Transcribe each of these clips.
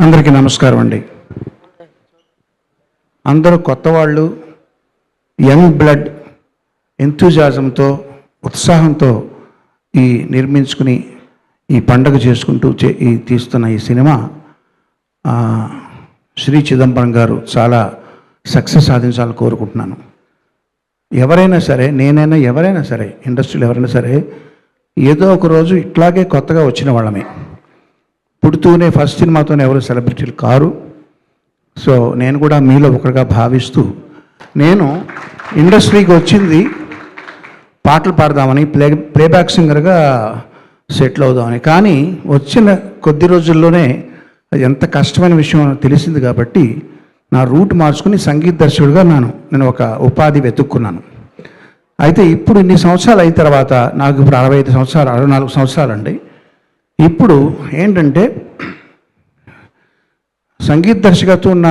అందరికీ నమస్కారం అండి. అందరూ కొత్త వాళ్ళు, యంగ్ బ్లడ్, ఎంతూజాజంతో, ఉత్సాహంతో ఈ నిర్మించుకుని ఈ పండగ చేసుకుంటూ ఈ తీస్తున్న ఈ సినిమా శ్రీ చిదంబరం గారు చాలా సక్సెస్ సాధించాలని కోరుకుంటున్నాను. ఎవరైనా సరే, నేనైనా ఎవరైనా సరే, ఇండస్ట్రీలో ఎవరైనా సరే ఏదో ఒక రోజు ఇట్లాగే కొత్తగా వచ్చిన వాళ్ళమే. పుడుతూనే ఫస్ట్ సినిమాతోనే ఎవరు సెలబ్రిటీలు కారు. సో నేను కూడా మీలో ఒకరిగా భావిస్తూ, నేను ఇండస్ట్రీకి వచ్చింది పాటలు పాడదామని, ప్లేబ్యాక్ సింగర్గా సెటిల్ అవుదామని. కానీ వచ్చిన కొద్ది రోజుల్లోనే అది ఎంత కష్టమైన విషయం తెలిసింది కాబట్టి నా రూట్ మార్చుకుని సంగీత దర్శకుడిగా నేను ఒక ఉపాధి వెతుక్కున్నాను. అయితే ఇప్పుడు ఇన్ని సంవత్సరాలు అయిన తర్వాత, నాకు ఇప్పుడు 65 సంవత్సరాలు, 64 సంవత్సరాలు అండి. ఇప్పుడు ఏంటంటే సంగీత దర్శకత్వం ఉన్న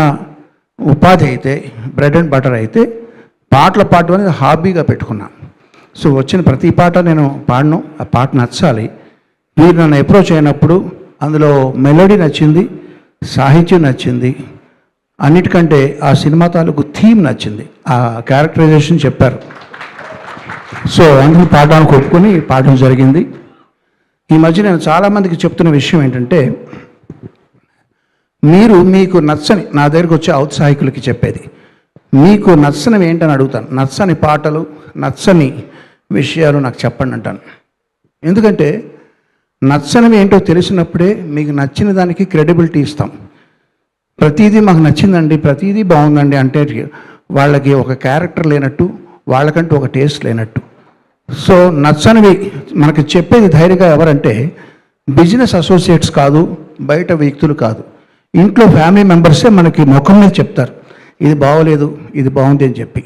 ఉపాధి అయితే, బ్రెడ్ అండ్ బటర్ అయితే, పాటలు పాడడం అనేది హాబీగా పెట్టుకున్నాను. సో వచ్చిన ప్రతి పాట నేను పాడను, ఆ పాట నచ్చాలి. మీరు నన్ను అప్రోచ్ అయినప్పుడు అందులో మెలోడీ నచ్చింది, సాహిత్యం నచ్చింది, అన్నిటికంటే ఆ సినిమా తాలూకు థీమ్ నచ్చింది, ఆ క్యారెక్టరైజేషన్ చెప్పారు. సో అందుకు పాడడానికి ఒప్పుకొని పాడడం జరిగింది. ఈ మధ్య నేను చాలామందికి చెప్తున్న విషయం ఏంటంటే, మీకు నచ్చని, నా దగ్గరికి వచ్చే ఔత్సాహికులకి చెప్పేది, మీకు నచ్చనివి ఏంటని అడుగుతాను. నచ్చని పాటలు, నచ్చని విషయాలు నాకు చెప్పండి అంటాను. ఎందుకంటే నచ్చనివి ఏంటో తెలిసినప్పుడే మీకు నచ్చిన దానికి క్రెడిబిలిటీ ఇస్తాం. ప్రతిదీ మాకు నచ్చిందండి, ప్రతిదీ బాగుందండి అంటే వాళ్ళకి ఒక క్యారెక్టర్ లేనట్టు, వాళ్ళకంటూ ఒక టేస్ట్ లేనట్టు. సో నచ్చనివి మనకి చెప్పేది ధైర్యంగా ఎవరంటే బిజినెస్ అసోసియేట్స్ కాదు, బయట వ్యక్తులు కాదు, ఇంట్లో ఫ్యామిలీ మెంబర్సే మనకి ముఖం మీద చెప్తారు, ఇది బాగోలేదు, ఇది బాగుంది అని చెప్పి.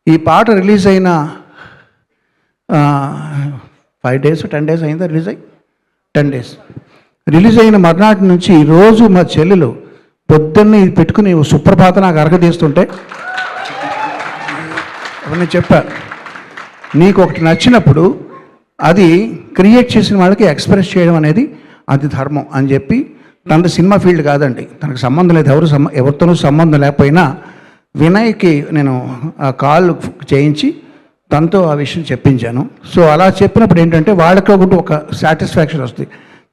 ఈ పాట రిలీజ్ అయిన 5 days 10 days అయిందా రిలీజ్ అయ్యి? 10 days రిలీజ్ అయిన మర్నాటి నుంచి రోజు మా చెల్లెలు పొద్దున్నే ఇది పెట్టుకుని సుప్రభాత నాకు అరగదీస్తుంటే నేను చెప్పా, నీకు ఒకటి నచ్చినప్పుడు అది క్రియేట్ చేసిన వాళ్ళకి ఎక్స్ప్రెస్ చేయడం అనేది అది ధర్మం అని చెప్పి. తనది సినిమా ఫీల్డ్ కాదండి, తనకు సంబంధం లేదు, ఎవరితోనూ సంబంధం లేకపోయినా వినయ్కి నేను ఆ కాల్ చేయించి తనతో ఆ విషయం చెప్పించాను. సో అలా చెప్పినప్పుడు ఏంటంటే వాళ్ళకి ఒక సాటిస్ఫాక్షన్ వస్తుంది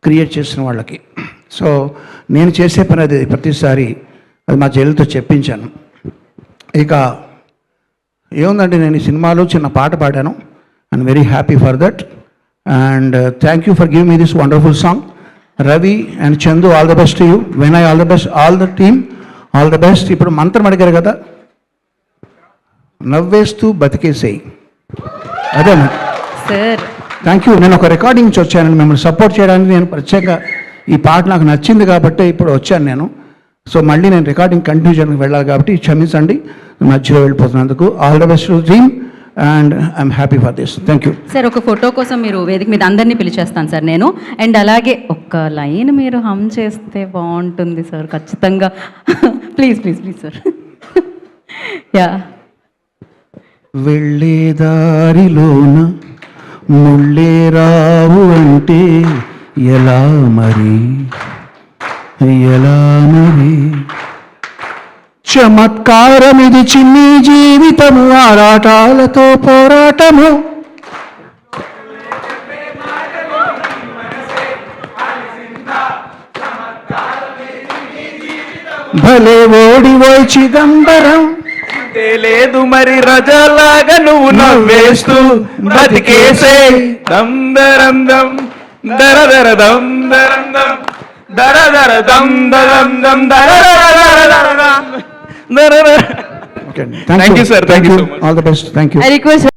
క్రియేట్ చేసిన వాళ్ళకి. సో నేను చేసే పని అది ప్రతిసారి అది మా చెల్లెలతో చెప్పించాను. ఇక ఏముందండి, నేను ఈ సినిమాలో చిన్న పాట పాడాను. I'm very happy for that and thank you for give me this wonderful song. Ravi and Chandu, all the best to you. Vinay, all the best, all the team, all the best. ఇప్పుడు మంత్రం అడిగారు కదా, నవ్వేస్తూ బతికేసేయి, అదే సార్. Thank you. నేను ఒక recording నుంచి వచ్చాను మిమ్మల్ని సపోర్ట్ చేయడానికి. నేను ప్రత్యేకంగా ఈ పాట నాకు నచ్చింది కాబట్టి ఇప్పుడు వచ్చాను నేను. సో మళ్ళీ నేను రికార్డింగ్ కంటిన్యూ చేయడానికి వెళ్ళాలి కాబట్టి క్షమించండి మధ్యలో వెళ్ళిపోతున్నందుకు. All the best to team and I'm happy for this. Thank you sir. ఒక ఫోటో కోసం మీరు వేదిక మీద అందరినీ పిలిచేస్తాను సార్ నేను. అండ్ అలాగే ఒక్క లైన్ మీరు హమ్ చేస్తే బాగుంటుంది సార్, ఖచ్చితంగా. Please please please sir. Yeah. వెళ్ళే దారిలోన ముళ్ళే రావు అంటే ఎలా మరి, ఎలా మరి, చమత్కారం ఇది చిన్ని జీవితము, ఆరాటాలతో పోరాటము, భలే ఓడిపోయి చిదంబరం, లేదు మరి రజలాగా నువ్వు నవ్వేస్తూ బతికేసే, దమ్ దరం దమ్ దర దర దమ్ దరం దమ్ దర దర దమ్ దరం దమ్ దర దర దర దర దర. Thank you sir, thank you, all the best, thank you. I request